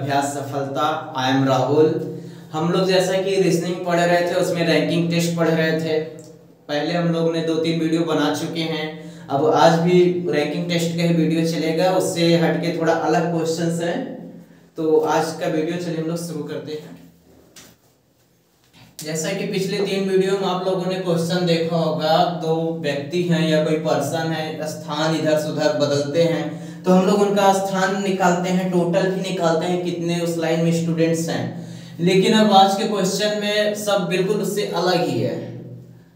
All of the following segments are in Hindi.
अभ्यास सफलता। I am Rahul. हम लोग जैसा कि रीजनिंग पढ़ रहे थे उसमें रैंकिंग टेस्ट पढ़ रहे थे। पहले हम लोग ने 2-3 वीडियो बना चुके हैं। अब आज भी रैंकिंग टेस्ट का ही वीडियो चलेगा, उससे हटके थोड़ा अलग क्वेश्चंस हैं। तो आज का वीडियो चलिए हम लोग शुरू करते हैं। जैसा कि पिछले 3 वीडियो में आप लोगों ने क्वेश्चन देखा होगा, 2 व्यक्ति हैं या कोई पर्सन है, स्थान इधर से उधर बदलते हैं तो हम लोग उनका स्थान निकालते हैं, टोटल भी निकालते हैं कितने उस लाइन में स्टूडेंट्स हैं। लेकिन अब आज के क्वेश्चन में सब बिल्कुल उससे अलग ही है,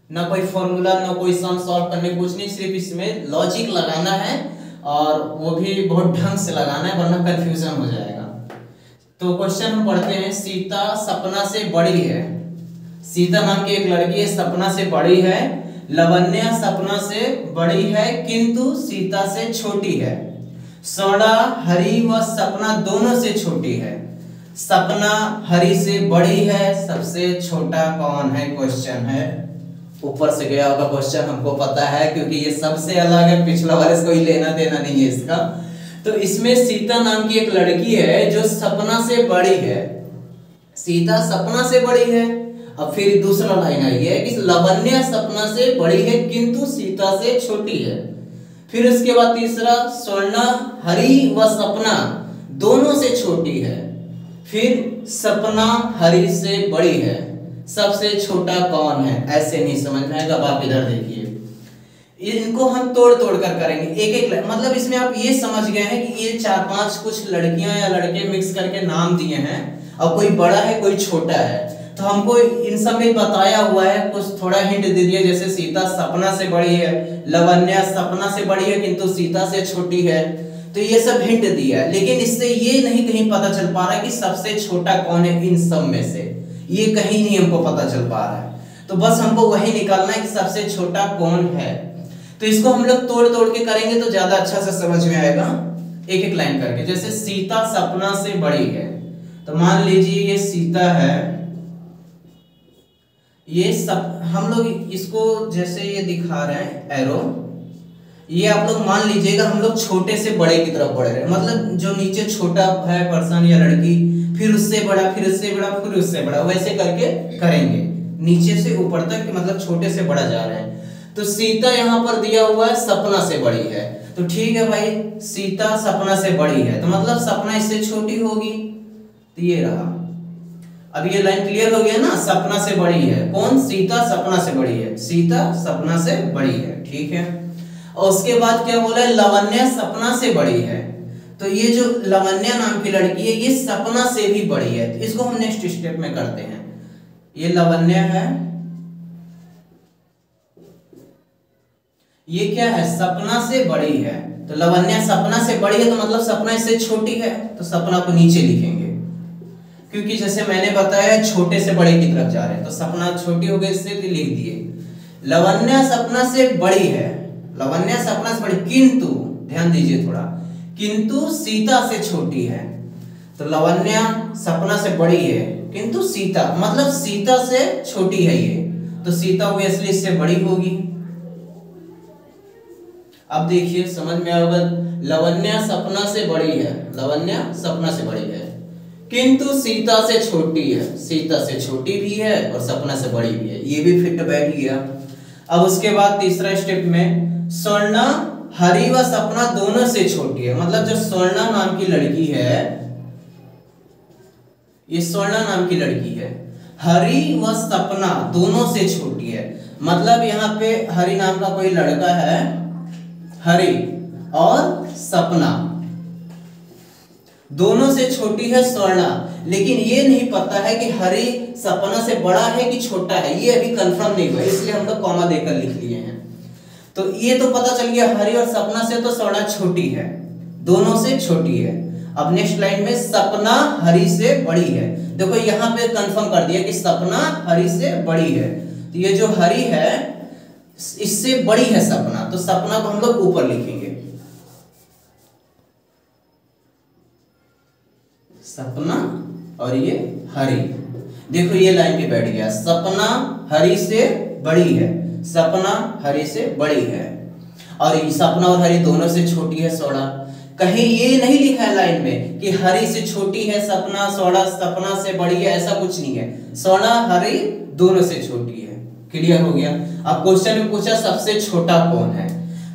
ना कोई फॉर्मूला ना कोई सम सॉल्व करने कुछ नहीं, सिर्फ इसमें लॉजिक लगाना है और वो भी बहुत ढंग से लगाना है वरना कंफ्यूजन हो जाएगा। तो क्वेश्चन हम पढ़ते हैं। सीता सपना से बड़ी है। सीता नाम की एक लड़की है, सपना से बड़ी है। लवन्या सपना से बड़ी है किंतु सीता से छोटी है। स्वर्णा हरि व सपना दोनों से छोटी है। सपना हरि से बड़ी है, सबसे छोटा कौन है क्वेश्चन है। ऊपर से गया होगा क्वेश्चन, हमको पता है क्योंकि ये सबसे अलग है, पिछला वाले से कोई लेना देना नहीं है इसका। तो इसमें सीता नाम की एक लड़की है जो सपना से बड़ी है। सीता सपना से बड़ी है। अब फिर दूसरा लाइन आई है कि लवन्या सपना से बड़ी है किंतु सीता से छोटी है। फिर उसके बाद तीसरा, स्वर्णा हरि व सपना दोनों से छोटी है। फिर सपना हरि से बड़ी है, सबसे छोटा कौन है। ऐसे नहीं समझ में आएगा। अब आप इधर देखिए, इनको हम तोड़ तोड़ कर करेंगे एक एक, मतलब इसमें आप ये समझ गए हैं कि ये 4-5 कुछ लड़कियां या लड़के मिक्स करके नाम दिए हैं और कोई बड़ा है कोई छोटा है। तो हमको इन सब में बताया हुआ है, कुछ थोड़ा हिंट दे दिया, जैसे सीता सपना से बड़ी है, लवन्या सपना से बड़ी है किंतु सीता से छोटी है। तो ये सब हिंट दिया है, लेकिन इससे ये नहीं कहीं पता चल पा रहा है कि सबसे छोटा कौन है इन सब में से। ये कहीं नहीं हमको पता चल पा रहा है। तो बस हमको वही निकालना है कि सबसे छोटा कौन है। तो इसको हम लोग तोड़ तोड़ के करेंगे तो ज्यादा अच्छा से समझ में आएगा, एक एक लाइन करके। जैसे सीता सपना से बड़ी है, तो मान लीजिए ये सीता है, ये सब हम लोग इसको जैसे ये दिखा रहे हैं एरो, ये आप लोग मान लीजिएगा हम लोग छोटे से बड़े की तरफ बढ़ रहे हैं। मतलब जो नीचे छोटा है पर्सन या लड़की, फिर उससे बड़ा, फिर उससे बड़ा, फिर उससे बड़ा, वैसे करके करेंगे नीचे से ऊपर तक, मतलब छोटे से बड़ा जा रहे हैं। तो सीता यहाँ पर दिया हुआ है सपना से बड़ी है, तो ठीक है भाई, सीता सपना से बड़ी है तो मतलब सपना इससे छोटी होगी। तो ये रहा। अब ये लाइन क्लियर हो गया ना, सपना से बड़ी है कौन, सीता सपना से बड़ी है, सीता सपना से बड़ी है, ठीक है। और उसके बाद क्या बोला है, लवन्या सपना से बड़ी है। तो ये जो लवन्या नाम की लड़की है ये सपना से भी बड़ी है। तो इसको हम नेक्स्ट स्टेप में करते हैं। ये लवन्या है, ये क्या है, सपना से बड़ी है। तो लवन्या सपना से बड़ी है तो मतलब सपना इससे छोटी है, तो सपना को नीचे लिखेंगे क्योंकि जैसे मैंने बताया छोटे से बड़े की तरफ जा रहे हैं, तो सपना छोटी हो गई, इससे लिख दिए। लवन्या सपना से बड़ी है, लवन्या सपना से बड़ी किंतु, ध्यान दीजिए थोड़ा, किंतु सीता से छोटी है। तो लवन्या सपना से बड़ी है किंतु सीता, मतलब सीता से छोटी है ये, तो सीता ऑब्वियसली इससे बड़ी होगी। अब देखिए समझ में आएगा, लवन्या सपना से बड़ी है, लवन्या सपना से बड़ी है किंतु सीता से छोटी है, सीता से छोटी भी है और सपना से बड़ी भी है, ये भी फिट बैठ गया। अब उसके बाद तीसरा स्टेप में, स्वर्णा हरि व सपना दोनों से छोटी है। मतलब जो स्वर्णा नाम की लड़की है, ये स्वर्णा नाम की लड़की है, हरि व सपना दोनों से छोटी है। मतलब यहाँ पे हरि नाम का कोई लड़का है, हरि और सपना दोनों से छोटी है स्वर्णा, लेकिन ये नहीं पता है कि हरि सपना से बड़ा है कि छोटा है, ये अभी कंफर्म नहीं हुआ, इसलिए हम लोग कॉमा देकर लिख लिए हैं। तो ये तो पता चल गया हरि और सपना से तो स्वर्णा छोटी है, दोनों से छोटी है। अब नेक्स्ट लाइन में सपना हरि से बड़ी है। देखो यहाँ पे कंफर्म कर दिया कि सपना हरि से बड़ी है, तो ये जो हरि है इससे बड़ी है सपना, तो सपना को हम लोग ऊपर लिखेंगे, सपना और ये हरि। देखो ये लाइन पे बैठ गया, सपना हरि से बड़ी है, सपना हरि से बड़ी है और सपना और हरि दोनों से छोटी है स्वर्णा। कहीं ये नहीं लिखा है लाइन में कि हरी से छोटी है सपना, स्वर्ण सपना से बड़ी है, ऐसा कुछ नहीं है। स्वर्ण हरी दोनों से छोटी है। क्लियर हो गया। अब क्वेश्चन में पूछा सबसे छोटा कौन है,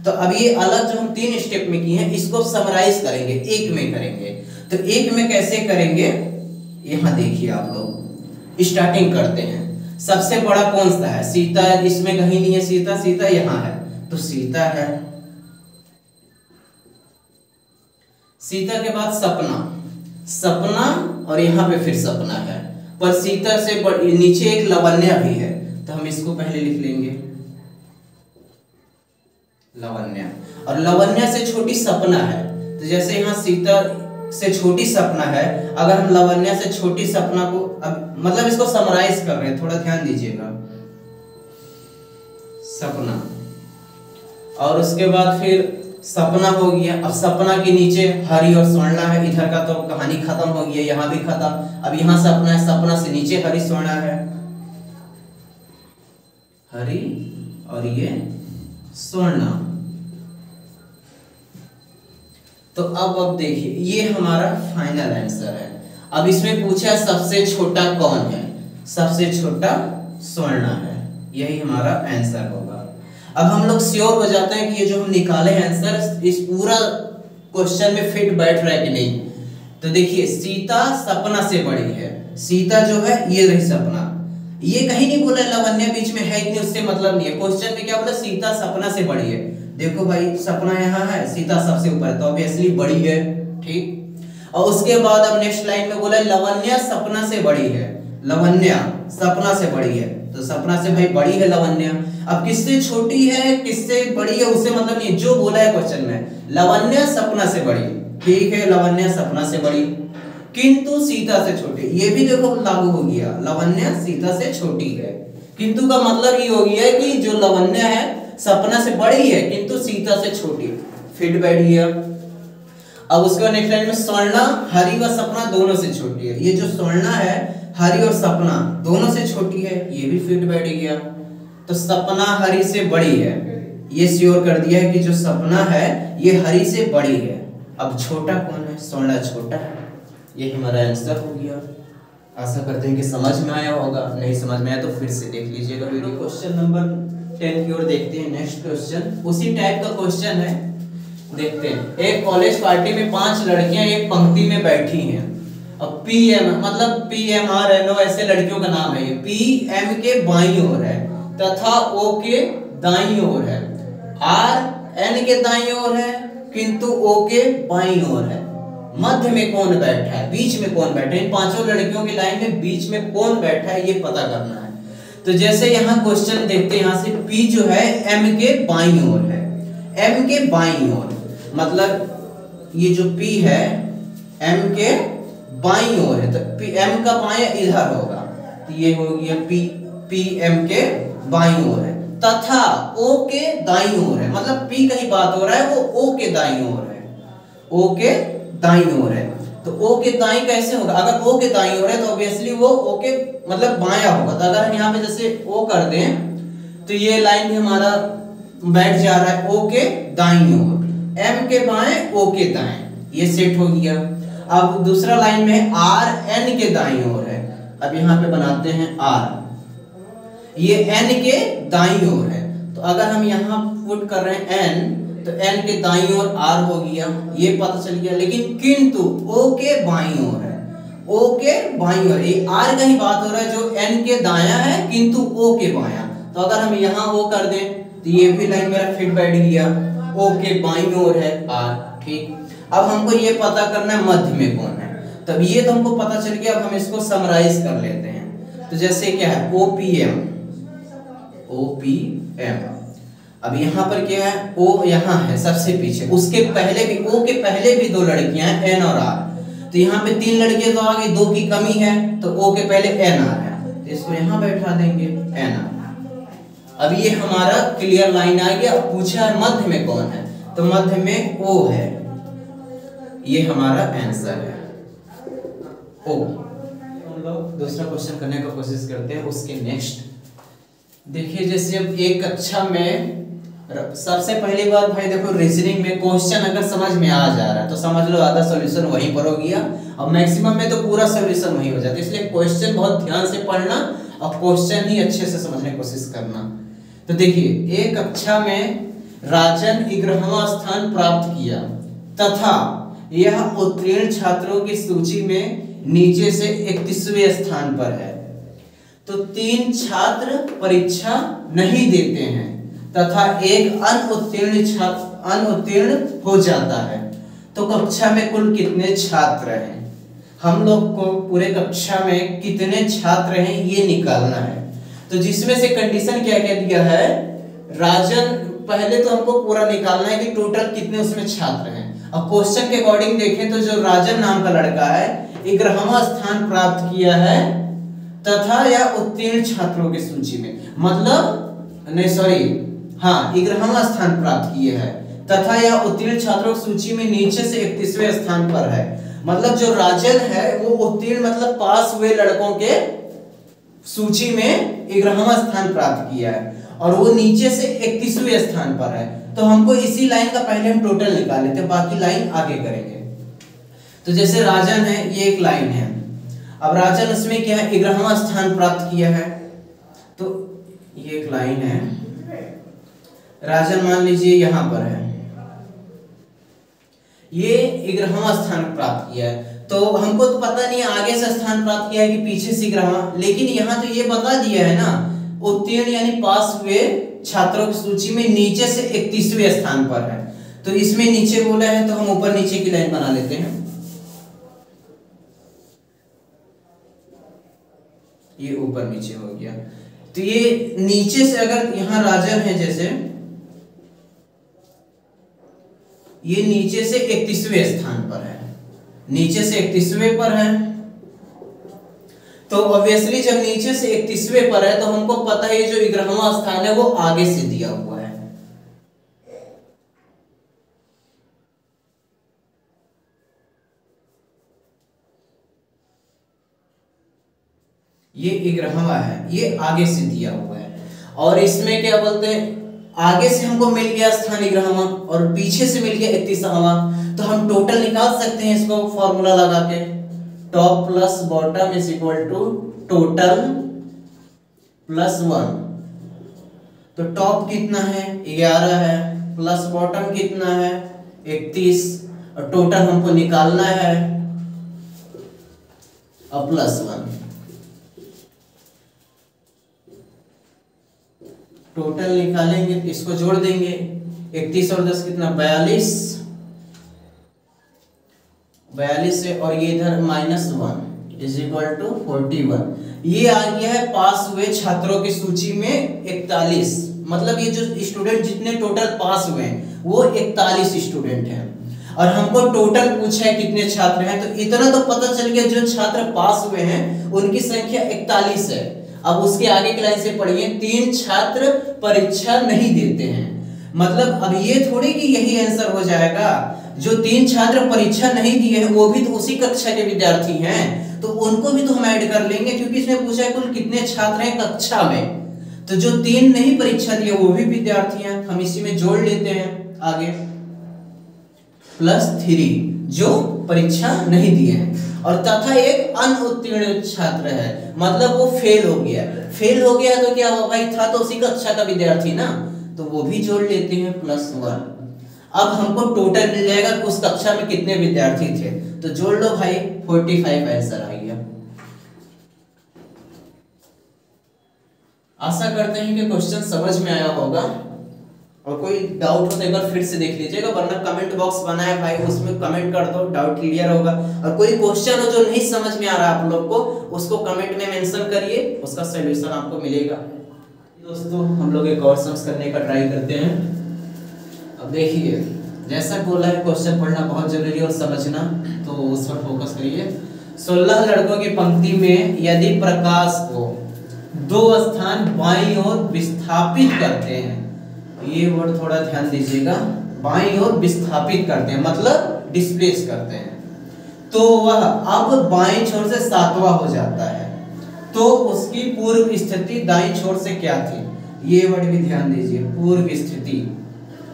तो अब ये अलग जो हम 3 स्टेप में किए हैं इसको समराइज करेंगे, एक में करेंगे। तो एक में कैसे करेंगे, यहां देखिए आप लोग, स्टार्टिंग करते हैं। सबसे बड़ा कौन सा है, सीता, इसमें कहीं नहीं है सीता, सीता यहां है, तो सीता है। सीता के बाद सपना, सपना और यहां पे फिर सपना है, पर सीता से नीचे एक लवण्या भी है, तो हम इसको पहले लिख लेंगे लवण्या। और लवण्या से छोटी सपना है, तो जैसे यहां सीता से छोटी सपना है, अगर हम लवण्या से छोटी सपना को, अब मतलब इसको समराइज कर रहे हैं, थोड़ा ध्यान दीजिएगा। सपना और उसके बाद फिर सपना हो गया। अब सपना के नीचे हरि और स्वर्णा है, इधर का तो कहानी खत्म हो गई है, यहां भी खत्म। अब यहां सपना है, सपना से नीचे हरि स्वर्णा है, हरि और ये स्वर्णा। तो अब देखिए ये हमारा फाइनल आंसर है। अब इसमें पूछा है सबसे छोटा कौन है, सबसे छोटा स्वर्णा है, यही हमारा आंसर होगा। अब हम लोग श्योर हो जाते हैं कि ये जो हम निकाले आंसर इस पूरा क्वेश्चन में फिट बैठ रहा है कि नहीं। तो देखिए सीता सपना से बड़ी है, सीता जो है ये रही सपना, ये कहीं नहीं बोला लवण्या बीच में है कि नहीं, उससे मतलब नहीं है। क्वेश्चन में क्या बोला, सीता सपना से बड़ी है। देखो भाई सपना यहाँ है, सीता सबसे ऊपर है, तो ऑब्वियसली बड़ी है, ठीक। और उसके बाद अब नेक्स्ट लाइन में बोला लवण्या सपना से बड़ी है, लवण्या सपना से बड़ी है, तो सपना से भाई बड़ी है लवण्या। अब किससे छोटी है किससे बड़ी है उससे मतलब नहीं, जो बोला है क्वेश्चन में लवण्या सपना से बड़ी, ठीक है, लवण्या सपना से बड़ी किंतु सीता से छोटी, ये भी देखो लागू हो गया, लवण्या सीता से छोटी है। किंतु का मतलब ये हो गया कि जो लवण्या है सपना से बड़ी है किंतु सीता से छोटी, फिट बैठ गया। अब उसके बाद नेक्स्ट लाइन में स्वर्णा हरि व सपना दोनों से छोटी है, ये जो स्वर्णा है हरि और सपना दोनों से छोटी है, ये भी फिट बैठ गया। तो सपना हरि से बड़ी है, ये श्योर कर दिया है कि जो सपना है ये हरि से बड़ी है। अब छोटा कौन है, स्वर्णा छोटा है, ये हमारा आंसर हो गया। आशा करते हैं कि समझ में आया होगा, नहीं समझ में आया तो फिर से देख लीजिएगा वीडियो। क्वेश्चन नंबर 10 की ओर देखते हैं। नेक्स्ट क्वेश्चन उसी टाइप का क्वेश्चन है, देखते हैं। एक कॉलेज पार्टी में 5 लड़कियां एक पंक्ति में बैठी हैं। अब पीएम मतलब PMRNO ऐसे लड़कियों का नाम है, ये PM के बाईं ओर है तथा O के दाईं ओर है, RN के दाईं ओर है किंतु O के बाईं ओर है। मध्य में कौन बैठा है, बीच में कौन बैठा है, इन 5 लड़कियों की लाइन में बीच में कौन बैठा है ये पता करना है। तो जैसे यहाँ क्वेश्चन देखते हैं, यहाँ से P जो है M के बाईं ओर है, M के बाईं ओर मतलब ये जो P है M के बाईं ओर है, तो M का बायां इधर होगा, तो ये हो गया PM के बाईं ओर है तथा O के दाईं ओर है, मतलब P कहीं बात हो रहा है वो O के दाईं ओर है, O के दाईं ओर है। तो O के दाईं कैसे होगा, अगर O के दाईं ओर है तो ऑब्वियसली वो O के मतलब बायां होगा। तो अगर हम यहाँ पे जैसे O कर दें तो ये लाइन भी हमारा बैठ जा रहा है O के दाईं ओर, M के बाएं O के दाएं, ये सेट हो गया। अब दूसरा लाइन में RN के दाईं ओर है, अब यहाँ पे बनाते हैं R, ये N के दाईं ओर है, तो अगर हम यहाँ पुट कर रहे हैं N तो N के दाईं ओर R हो गया, ये पता चल गया। लेकिन किंतु O के बाईं ओर है, O के बाईं ओर, ये R कहीं बात हो रहा है जो N के दायां है किंतु O के बायां, तो अगर हम यहाँ O कर दें तो ये भी लाइन मेरा फिट बैठ गया, O के बाईं ओर है R, ठीक। अब हमको ये पता करना है मध्य में कौन है, तब ये तो हमको पता चल गया। अब हम इसको समराइज कर लेते हैं, तो जैसे क्या है OPM, अब यहाँ पर क्या है O यहाँ है सबसे पीछे, उसके पहले भी O के पहले भी 2 लड़कियां हैं N और R, तो यहाँ पे 3 लड़कियां तो आ गई, 2 की कमी है, तो O के पहले NR है, तो इसको यहाँ बैठा देंगे NR। अब ये हमारा क्लियर लाइन आ गया। पूछा है मध्य में कौन है, तो मध्य में O है, ये हमारा आंसर है O। हम लोग दूसरा क्वेश्चन करने का कोशिश करते हैं। उसके नेक्स्ट देखिए, जैसे अब एक कक्षा में सबसे पहली बात भाई देखो, रीजनिंग में क्वेश्चन अगर समझ में आ जा रहा है तो समझ लो आधा सॉल्यूशन वहीं पर हो गया, और मैक्सिमम में तो पूरा सॉल्यूशन वहीं हो जाता है। इसलिए क्वेश्चन बहुत ध्यान से पढ़ना और क्वेश्चन ही अच्छे से समझने की कोशिश करना। तो देखिए, एक कक्षा में राजन 11वां स्थान प्राप्त किया तथा यह उत्तीर्ण छात्रों की सूची में नीचे से 31वें स्थान पर है। तो 3 छात्र परीक्षा नहीं देते हैं तथा एक अनुत्तीर्ण हो जाता है। तो कक्षा में कुल कितने छात्र हैं? हम लोग को पूरे कक्षा में कितने छात्र हैं ये निकालना है। तो जिसमें से कंडीशन क्या क्या दिया है, राजन, पहले तो हमको पूरा निकालना है कि टोटल कितने उसमें छात्र हैं। अब क्वेश्चन के अकॉर्डिंग देखें तो जो राजन नाम का लड़का है 11वां स्थान प्राप्त किया है तथा यह उत्तीर्ण छात्रों की सूची में, मतलब नहीं सॉरी, हाँ 11वां स्थान प्राप्त किया है तथा यह उत्तीर्ण छात्रों की सूची में नीचे से 31वें स्थान पर है। मतलब जो राजन है वो उत्तीर्ण मतलब पास हुए लड़कों के सूची में 11वां स्थान प्राप्त किया है और वो नीचे से 31वें स्थान पर है। तो हमको इसी लाइन का पहले हम टोटल निकाल लेते हैं, बाकी लाइन आगे करेंगे। तो जैसे राजन है, ये एक लाइन है। अब राजन उसमें क्या है, 11वां स्थान प्राप्त किया है, तो ये एक लाइन है। राजन मान लीजिए यहां पर है, ये 11वां स्थान प्राप्त किया है। तो हमको तो पता नहीं है आगे से स्थान प्राप्त किया है कि पीछे से 11वां, लेकिन यहाँ तो ये बता दिया है ना, उत्तीर्ण यानी पास हुए छात्रों की सूची में नीचे से 31वें स्थान पर है। तो इसमें नीचे बोला है तो हम ऊपर नीचे की लाइन बना लेते हैं। ये ऊपर नीचे हो गया। तो ये नीचे से अगर यहां राजन है, जैसे ये नीचे से 31वें स्थान पर है, नीचे से 31वें पर है। तो ऑब्वियसली जब नीचे से 31वें पर है तो हमको पता है जो 11वां स्थान है वो आगे से दिया हुआ है। ये 11वां है, ये आगे से दिया हुआ है। और इसमें क्या बोलते हैं, आगे से हमको मिल गया स्थान 11वां और पीछे से मिल गया 31वां। तो हम टोटल निकाल सकते हैं इसको फॉर्मूला लगा के, top plus bottom is equal to total plus 1। तो टॉप कितना है 11 है, प्लस बॉटम कितना है 31, और टोटल हमको निकालना है और प्लस 1। टोटल निकालेंगे तो इसको जोड़ देंगे, 31 और 10 कितना 42 है, और ये इधर -1 इज इक्वल टू 41। ये आ गया है पास हुए छात्रों की सूची में 41। मतलब ये जो स्टूडेंट जितने टोटल पास हुए हैं वो 41 स्टूडेंट हैं। और हमको टोटल पूछा है कितने छात्र हैं, तो इतना तो पता चल गया जो छात्र पास हुए हैं उनकी संख्या 41 है। अब उसके आगे की लाइन से पढ़िए, 3 छात्र परीक्षा नहीं देते हैं। मतलब अब ये थोड़ी कि यही आंसर हो जाएगा, जो 3 छात्र परीक्षा नहीं दिए हैं वो भी तो उसी कक्षा के विद्यार्थी हैं, तो उनको भी तो हम ऐड कर लेंगे, क्योंकि इसमें पूछा है कुल कितने छात्र हैं कक्षा में। तो जो 3 नहीं परीक्षा दिए वो भी विद्यार्थी हैं, हम इसी में जोड़ लेते हैं आगे, +3 जो परीक्षा नहीं दिए हैं, और तथा एक अनुत्तीर्ण छात्र है, मतलब वो फेल हो गया। फेल हो गया तो क्या हुआ भाई, था तो उसी कक्षा का विद्यार्थी ना, तो वो भी जोड़ लेते हैं +1। अब हमको टोटल मिल जाएगा उस कक्षा में कितने विद्यार्थी थे, तो जोड़ लो भाई 45 आंसर आ गया। आशा करते हैं कि क्वेश्चन समझ में आया होगा, और कोई डाउट हो तो एक बार फिर से देख लीजिएगा, वरना कमेंट बॉक्स बना है भाई उसमें कमेंट कर दो, डाउट क्लियर होगा। और कोई क्वेश्चन हो जो नहीं समझ में आ रहा आप लोग को, उसको कमेंट में मेंशन करिए, उसका सॉल्यूशन आपको मिलेगा। दोस्तों हम लोग एक और सम्स करने का ट्राई करते हैं। अब देखिए, जैसा बोला है क्वेश्चन पढ़ना बहुत जरूरी है और समझना, तो उस पर फोकस करिए। 16 लड़कों की पंक्ति में यदि प्रकाश को 2 स्थान बाईं ओर विस्थापित करते हैं, ये वर्ड थोड़ा ध्यान दीजिएगा, बाईं ओर विस्थापित करते हैं मतलब डिस्प्लेस करते हैं, तो वह अब बाईं छोर से 7वां हो जाता है। तो उसकी पूर्व स्थिति दाईं छोर से क्या थी, ये वर्ड भी ध्यान दीजिए, पूर्व स्थिति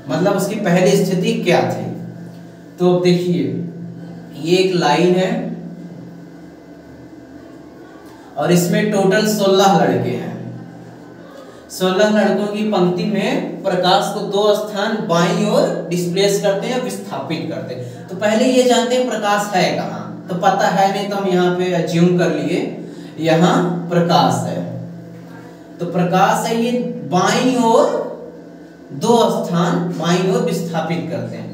मतलब उसकी पहली स्थिति क्या थी। तो देखिए ये एक लाइन है और इसमें टोटल 16 लड़के हैं। 16 लड़कों की पंक्ति में प्रकाश को 2 स्थान बाईं ओर डिस्प्लेस करते हैं, विस्थापित करते हैं। तो पहले ये जानते हैं प्रकाश है कहाँ, तो पता है नहीं तो हम यहाँ पे अज्यूम कर लिए यहाँ प्रकाश है। तो प्रकाश है, ये बाईं ओर 2 स्थान बाईं ओर विस्थापित करते हैं।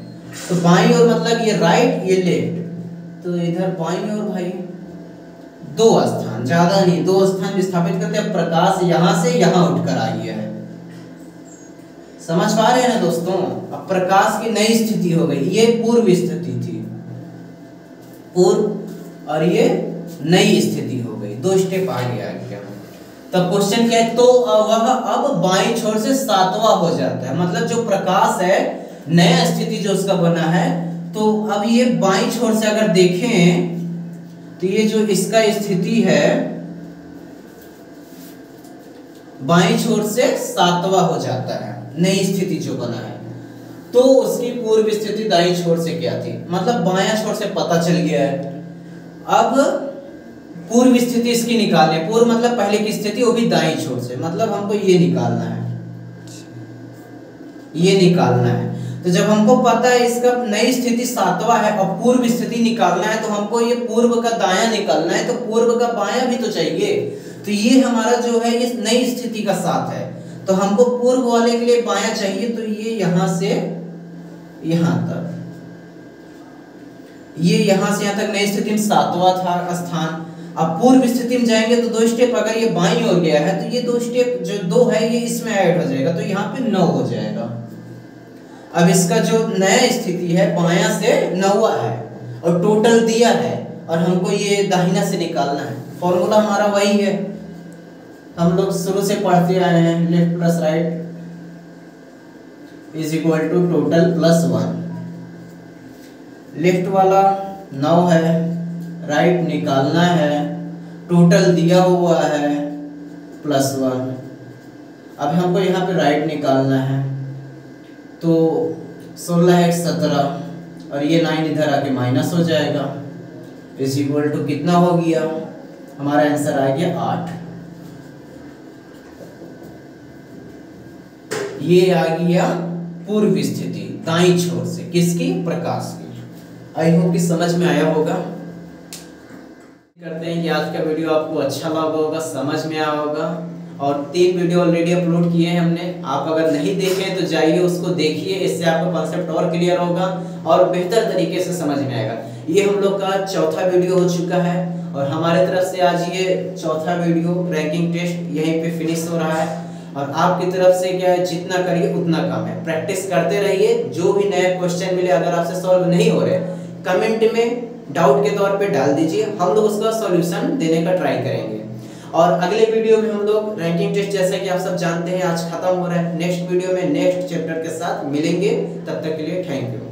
तो बाईं ओर मतलब ये राइट ये लेफ्ट, तो इधर बाईं ओर भाई 2 स्थान, ज्यादा नहीं 2 स्थान विस्थापित करते हैं। प्रकाश यहां से यहां उठकर आई है, समझ पा रहे हैं ना दोस्तों। अब प्रकाश की नई स्थिति हो गई, ये पूर्व स्थिति थी, पूर्व, और ये नई स्थिति हो गई, 2 स्टेप आगे आ गया। तब क्वेश्चन क्या है, तो वह अब बाईं छोर से 7वां हो जाता है। मतलब जो प्रकाश है नया स्थिति जो उसका बना है, तो अब ये बाईं छोर से अगर देखें तो ये जो इसका स्थिति है बाईं छोर से 7वां हो जाता है, नई स्थिति जो बना है। तो उसकी पूर्व स्थिति दाईं छोर से क्या थी, मतलब बायां छोर से पता चल गया है। अब पूर्व स्थिति इसकी निकालने, पूर्व मतलब पहले की स्थिति, वो भी दाईं छोर से, मतलब हमको ये निकालना है, ये निकालना है। तो जब हमको पता है इसका नई स्थिति 7वां है और पूर्व स्थिति निकालना है, तो हमको ये पूर्व का दायां निकालना है, तो पूर्व का बायां भी तो चाहिए। तो ये हमारा जो है ये नई स्थिति का 7 है, तो हमको पूर्व वाले के लिए बायां चाहिए। तो ये यहां से यहां तक, ये यहां से यहां तक नई स्थिति में 7वां था स्थान। अब पूर्व स्थिति में जाएंगे तो 2 स्टेप, अगर ये बाईं ओर गया है तो ये 2 स्टेप जो 2 है ये इसमें ऐड हो जाएगा, तो यहाँ पे 9 हो जाएगा। अब इसका जो नया स्थिति है बायां से 9वां है और टोटल दिया है, और हमको ये दाहिना से निकालना है। फॉर्मूला हमारा वही है, हम लोग शुरू से पढ़ते आए हैं, left plus right is equal to total plus 1। Left वाला 9 है, राइट निकालना है, टोटल दिया हुआ है प्लस 1। अब हमको यहाँ पे राइट निकालना है, तो 16 एक 17 और ये 9 इधर आके माइनस हो जाएगा, इज इक्वल टू कितना हो गया, हमारा आंसर आ गया 8। ये आ गया पूर्व स्थिति दाईं छोर से, किसकी, प्रकाश की। आई होप कि समझ में आया होगा। करते हैं कि आज का वीडियो आपको अच्छा लगा होगा, समझ में आया होगा। और 3 वीडियो ऑलरेडी अपलोड किए हैं हमने, आप अगर नहीं देखे तो जाइए उसको देखिए, इससे आपका कॉन्सेप्ट और क्लियर होगा और बेहतर तरीके से समझ में आएगा। ये हम लोग का 4था वीडियो हो चुका है और हमारे तरफ से आज ये 4था वीडियो रैंकिंग टेस्ट यहीं पे फिनिश हो रहा है। और आपकी तरफ से क्या है, जितना करिए उतना कम है, प्रैक्टिस करते रहिए। जो भी नए क्वेश्चन मिले अगर आपसे सॉल्व नहीं हो रहे, कमेंट में डाउट के तौर पे डाल दीजिए, हम लोग उसका सॉल्यूशन देने का ट्राई करेंगे। और अगले वीडियो में हम लोग रैंकिंग टेस्ट, जैसा कि आप सब जानते हैं, आज खत्म हो रहा है। नेक्स्ट वीडियो में नेक्स्ट चैप्टर के साथ मिलेंगे, तब तक के लिए थैंक यू।